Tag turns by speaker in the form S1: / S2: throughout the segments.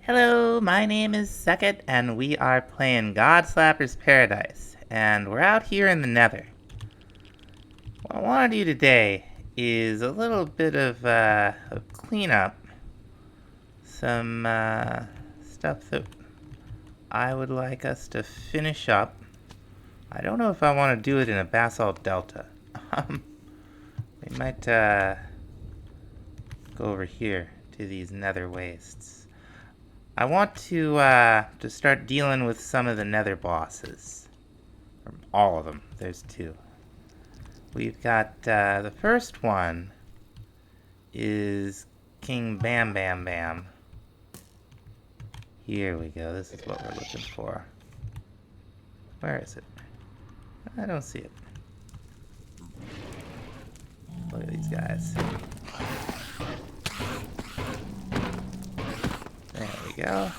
S1: Hello, my name is Suckit, and we are playing Godslapper's Paradise, and we're out here in the Nether. What I want to do today is a little bit of cleanup, some stuff that I would like us to finish up. I don't know if I want to do it in a basalt delta. We might go over here to these nether wastes. I want to start dealing with some of the nether bosses. Or all of them. There's two. We've got the first one is King Bam Bam Bam. Here we go. This is what we're looking for. Where is it? I don't see it. Look at these guys. There we go.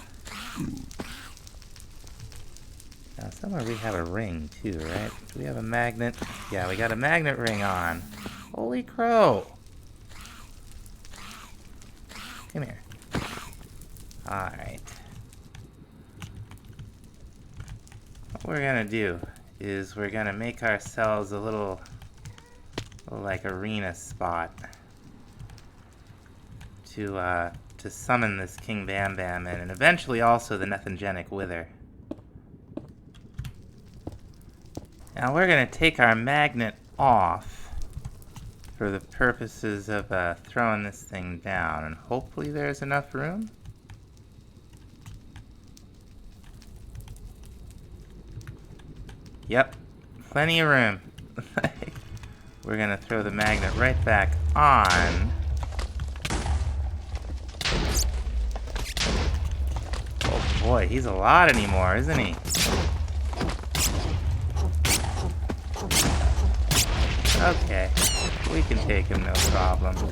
S1: Now somewhere we have a ring too, right? Do we have a magnet? Yeah, we got a magnet ring on. Holy crow! Come here. Alright. What we're gonna do is we're gonna make ourselves a little like arena spot to summon this King Bam Bam in, and eventually also the Nethengenic Wither. Now we're going to take our magnet off for the purposes of throwing this thing down, and hopefully there's enough room. Yep, plenty of room. We're going to throw the magnet right back on. Oh boy, he's a lot anymore, isn't he? Okay, we can take him, no problem. To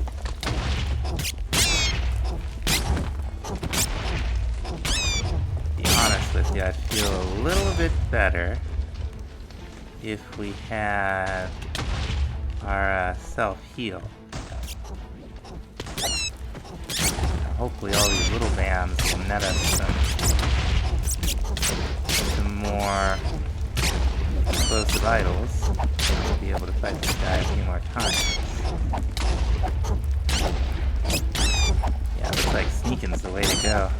S1: be honest with you, I feel a little bit better if we had our self-heal. Hopefully all these little bams will net us some more explosive idols. We'll be able to fight this guy a few more times. Yeah, looks like sneaking's the way to go.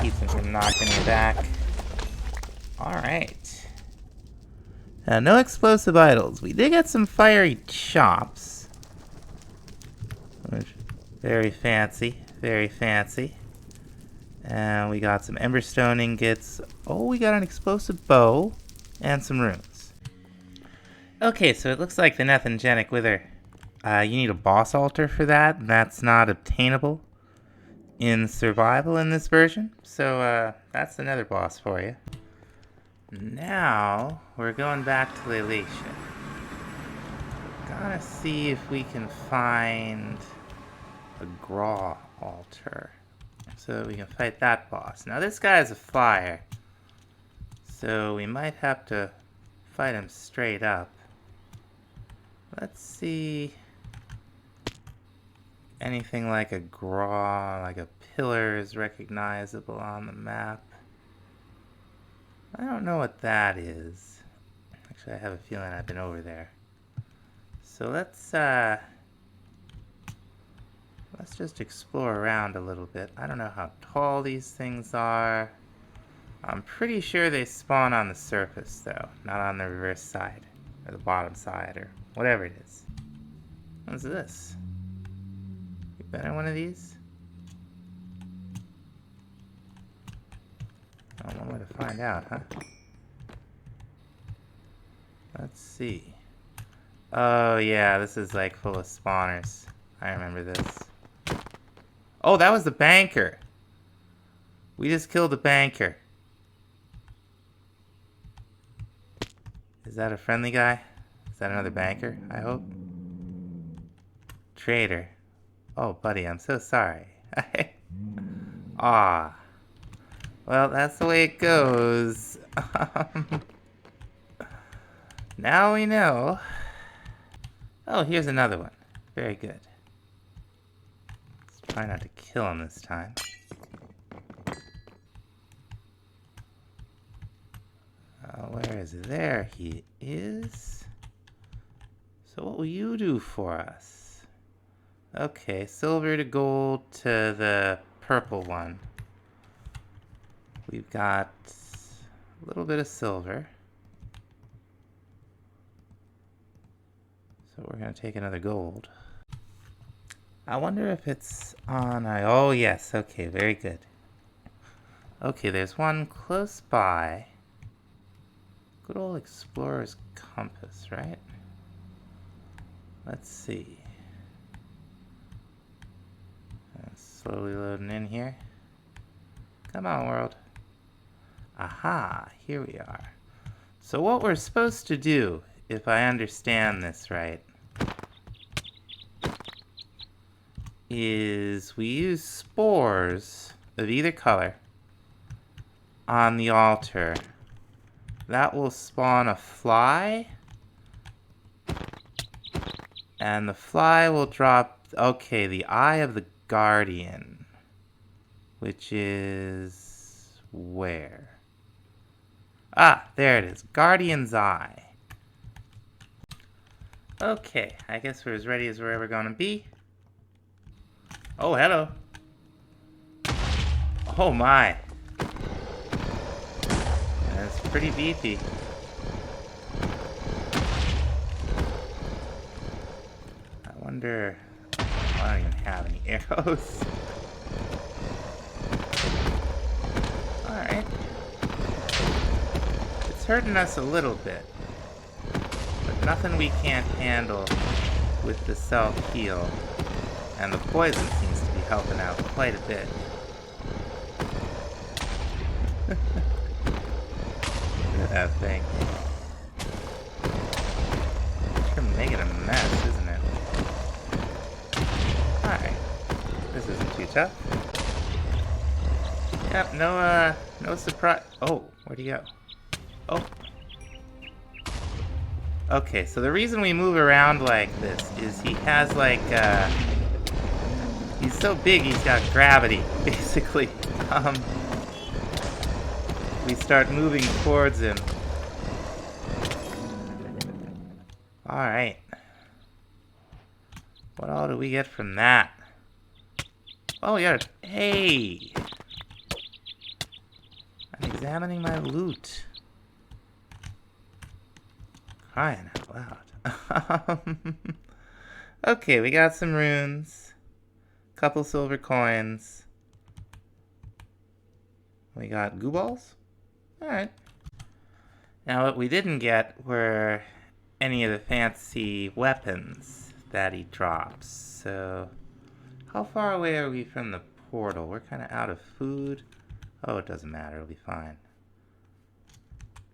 S1: Keeps him from knocking you back. Alright. Now, no explosive idols. We did get some fiery chops. Very fancy, very fancy. And we got some emberstone ingots. Oh, we got an explosive bow and some runes. Okay, so it looks like the Nethengenic Wither. You need a boss altar for that, and that's not obtainable in survival in this version. So that's the nether boss for you. Now we're going back to Lalatia. Gotta see if we can find a Gra altar so we can fight that boss. Now this guy is a flyer, so we might have to fight him straight up. Let's see anything like a Gra, like a pillar is recognizable on the map. I don't know what that is. Actually, I have a feeling I've been over there. So let's just explore around a little bit. I don't know how tall these things are. I'm pretty sure they spawn on the surface, though, not on the reverse side, or the bottom side, or whatever it is. What's this? You been in one of these? Oh, one way to find out, huh? Let's see. Oh, yeah, this is like full of spawners. I remember this. Oh, that was the banker. We just killed the banker. Is that a friendly guy? Is that another banker, I hope? Traitor. Oh, buddy, I'm so sorry. Ah. Well, that's the way it goes. Now we know. Oh, here's another one. Very good. Let's Try not to kill him this time. Where is he? There he is. So what will you do for us? Okay, silver to gold to the purple one. We've got a little bit of silver. So we're going to take another gold. I wonder if it's on... Oh, yes. Okay, very good. Okay, there's one close by. Good old explorer's compass, right? Let's see. Slowly loading in here. Come on, world. Aha, here we are. So what we're supposed to do, if I understand this right, is we use spores of either color on the altar. That will spawn a fly, and the fly will drop, okay, the Eye of the Guardian, which is where? Ah, there it is, Guardian's Eye. Okay, I guess we're as ready as we're ever gonna be. Oh, hello. Oh my. That's pretty beefy. I wonder... I don't even have any arrows. Alright. It's hurting us a little bit. But nothing we can't handle with the self-heal. And the poison seems to be helping out quite a bit. Look at that thing. It's making a mess, isn't it? Alright. This isn't too tough. Yep, no surprise. Oh, where'd he go? Oh. Okay, so the reason we move around like this is he has like, he's so big he's got gravity, basically. We start moving towards him. Alright. What all do we get from that? Oh, yeah. Hey! I'm examining my loot. Crying out loud. Okay, we got some runes. Couple silver coins. We got goo balls? Alright. Now what we didn't get were any of the fancy weapons that he drops. So, how far away are we from the portal? We're kind of out of food. Oh, it doesn't matter. It'll be fine.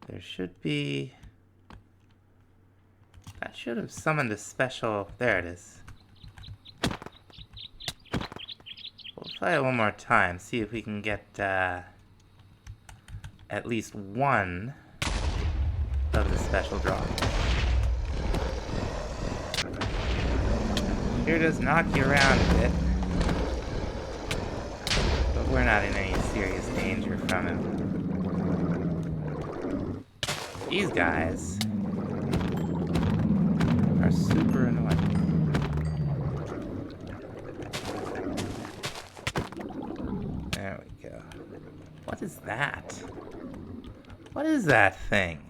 S1: There should be... That should have summoned a special... There it is. We'll try it one more time. See if we can get at least one of the special drops. Sure does knock you around a bit. But we're not in any serious danger from him. These guys are super annoying. There we go. What is that? What is that thing?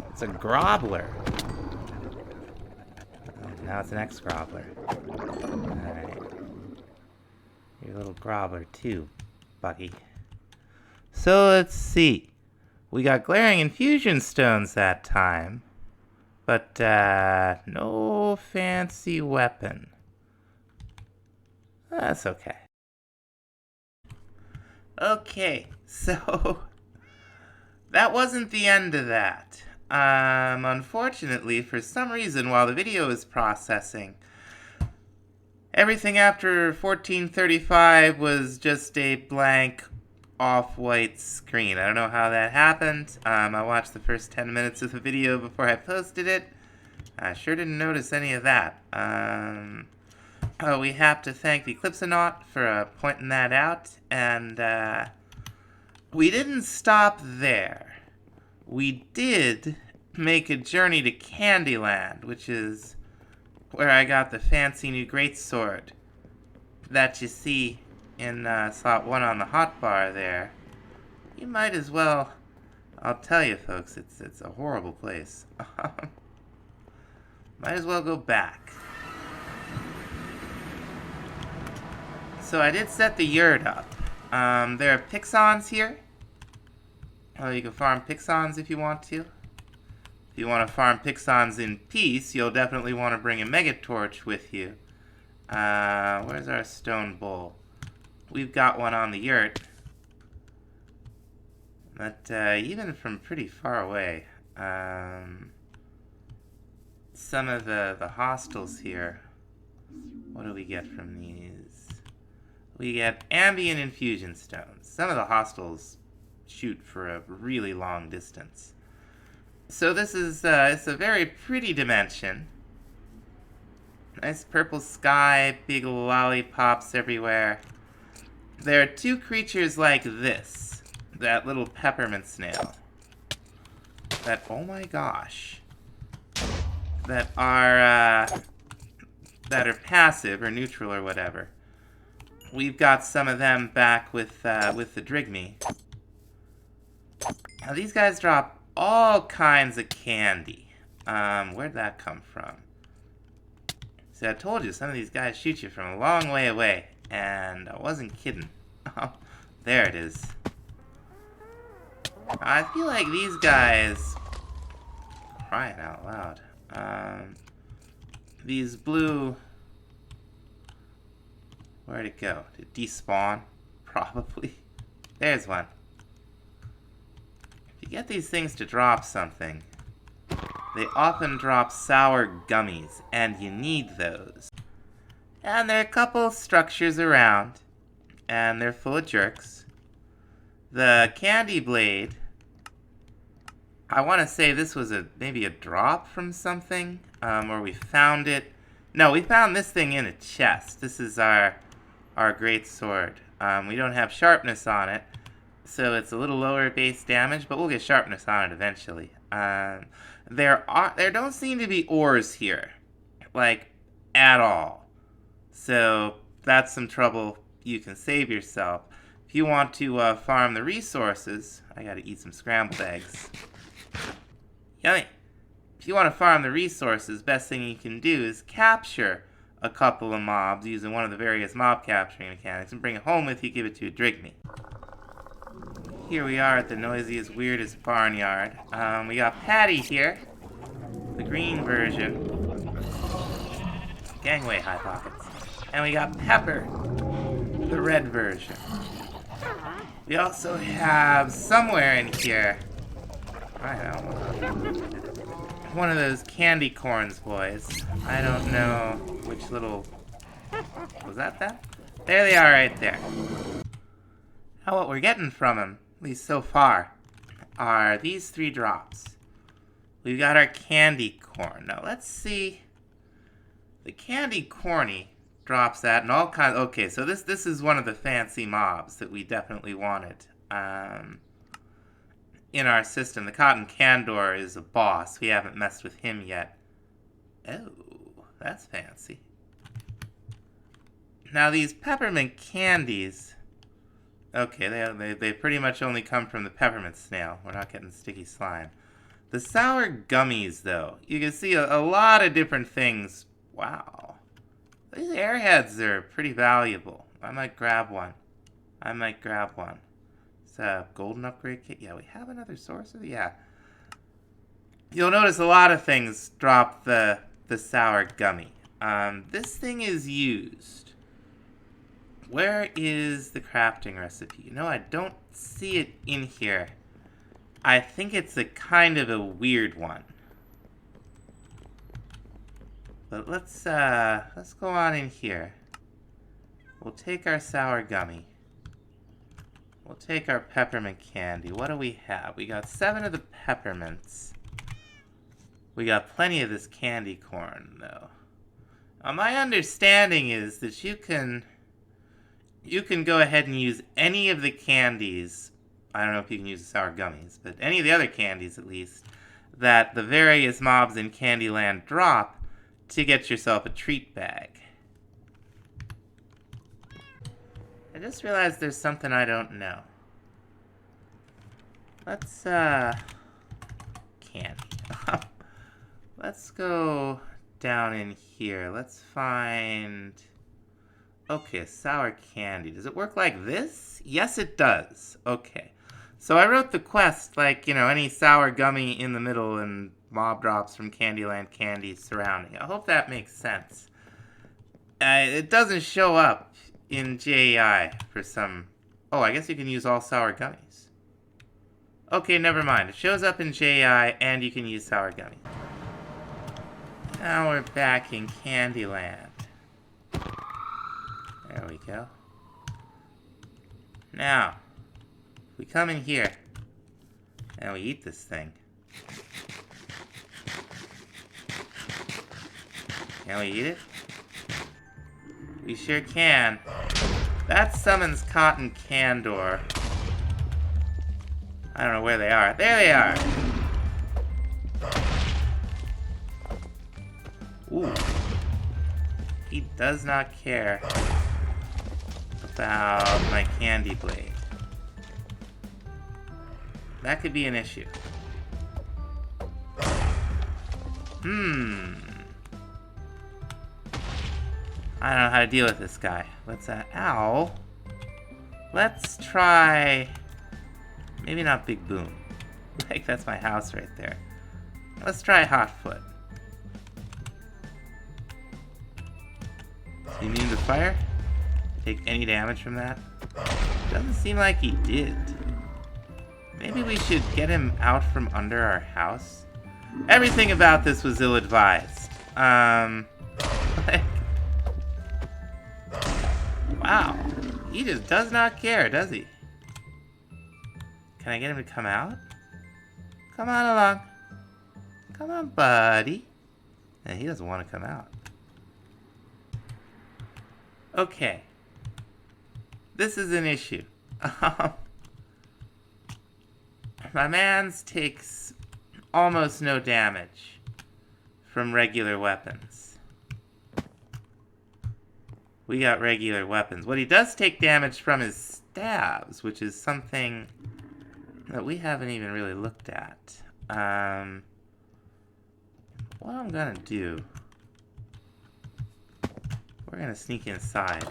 S1: It's a grobbler. Oh, now it's an ex-grobbler. Alright. You're a little grobbler too, Bucky. So let's see. We got glaring infusion stones that time. But, no fancy weapon. That's okay. Okay, so that wasn't the end of that. Unfortunately, for some reason, while the video is processing, everything after 1435 was just a blank off-white screen. I don't know how that happened. I watched the first 10 minutes of the video before I posted it. I sure didn't notice any of that. We have to thank the Eclipsonaut for pointing that out, and we didn't stop there. We did make a journey to Candyland, which is where I got the fancy new greatsword that you see in slot 1 on the hotbar there. You might as well... I'll tell you, folks, it's a horrible place. Might as well go back. So I did set the yurt up. There are Pixons here. Oh, you can farm Pixons if you want to. If you want to farm Pixons in peace, you'll definitely want to bring a Mega Torch with you. Where's our stone bowl? We've got one on the yurt. But even from pretty far away, some of the hostels here, what do we get from these? We get ambient infusion stones. Some of the hostels shoot for a really long distance. So this is it's a very pretty dimension. Nice purple sky, big lollipops everywhere. There are 2 creatures like this. That little peppermint snail. That, oh my gosh. That are passive or neutral or whatever. We've got some of them back with the Drigme. Now these guys drop all kinds of candy. Where'd that come from? See, I told you, some of these guys shoot you from a long way away. And I wasn't kidding. Oh, there it is. I feel like these guys... Crying out loud. These blue... Where'd it go? Did it despawn? Probably. There's one. If you get these things to drop something, they often drop sour gummies, and you need those. And there are a couple structures around, and they're full of jerks. The candy blade, I want to say this was maybe a drop from something, or we found it. No, we found this thing in a chest. This is our great sword. We don't have sharpness on it, so it's a little lower base damage, but we'll get sharpness on it eventually. There don't seem to be ores here, like, at all. So that's some trouble you can save yourself. If you want to farm the resources, I gotta eat some scrambled eggs. Yummy. If you want to farm the resources, best thing you can do is capture a couple of mobs using one of the various mob capturing mechanics and bring it home with you, give it to a Drigme. Here we are at the noisiest, weirdest barnyard. We got Patty here, the green version. Gangway High Pockets. And we got Pepper, the red version. We also have somewhere in here, I don't know, one of those candy corns boys. I don't know which little... Was that them? There they are right there. Now what we're getting from them, at least so far, are these 3 drops. We've got our candy corn. Now let's see. The candy corny drops that and all kinds... Okay, so this is one of the fancy mobs that we definitely wanted. In our system, the Cotton Candor is a boss. We haven't messed with him yet. Oh, that's fancy. Now these peppermint candies... Okay, they pretty much only come from the peppermint snail. We're not getting sticky slime. The sour gummies, though. You can see a lot of different things. Wow. These airheads are pretty valuable. I might grab one. It's a golden upgrade kit. Yeah, we have another sorcerer. Yeah. You'll notice a lot of things drop the sour gummy. This thing is used. Where is the crafting recipe? You know, I don't see it in here. I think it's a kind of a weird one. But let's go on in here. We'll take our sour gummy. We'll take our peppermint candy. What do we have? We got 7 of the peppermints. We got plenty of this candy corn, though. My understanding is that you can go ahead and use any of the candies. I don't know if you can use the sour gummies, but any of the other candies at least, that the various mobs in Candyland drop to get yourself a treat bag. I just realized there's something I don't know. Let's, candy. Let's go down in here. Let's find... Okay, sour candy. Does it work like this? Yes, it does. Okay. So I wrote the quest like, you know, any sour gummy in the middle and mob drops from Candyland candies surrounding. I hope that makes sense. It doesn't show up in JAI for some... Oh, I guess you can use all sour gummies. Okay, never mind. It shows up in JAI and you can use sour gummies. Now we're back in Candyland. There we go. Now, we come in here and we eat this thing. Can we eat it? We sure can. That summons Cotton Candor. I don't know where they are. There they are! Ooh. He does not care about my candy blade. That could be an issue. I don't know how to deal with this guy. Let's, ow. Let's try... Maybe not Big Boom. Like, that's my house right there. Let's try Hotfoot. Is he immune to fire? Take any damage from that? Doesn't seem like he did. Maybe we should get him out from under our house? Everything about this was ill-advised. Like... Wow. He just does not care, does he? Can I get him to come out? Come on along. Come on, buddy. Yeah, he doesn't want to come out. Okay. This is an issue. My man's takes almost no damage from regular weapons. We got regular weapons. What he does take damage from is stabs, which is something that we haven't even really looked at. What I'm gonna do... We're gonna sneak inside.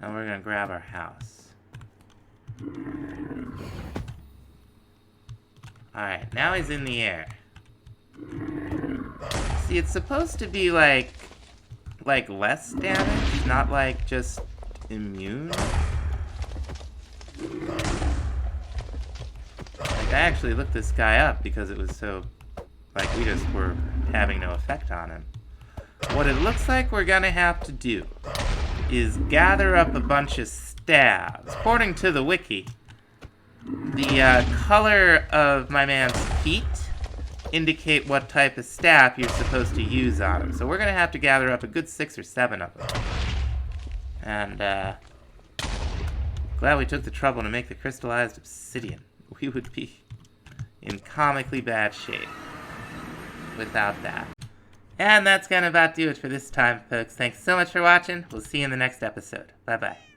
S1: And we're gonna grab our house. Alright, now he's in the air. See, it's supposed to be like less damage, not like just immune. Like, I actually looked this guy up because it was so, like, we just were having no effect on him. What it looks like we're gonna have to do is gather up a bunch of stabs. According to the wiki, the color of my man's feet indicate what type of staff you're supposed to use on him. So we're gonna have to gather up a good 6 or 7 of them. And, glad we took the trouble to make the crystallized obsidian. We would be in comically bad shape without that. And that's gonna about do it for this time, folks. Thanks so much for watching. We'll see you in the next episode. Bye-bye.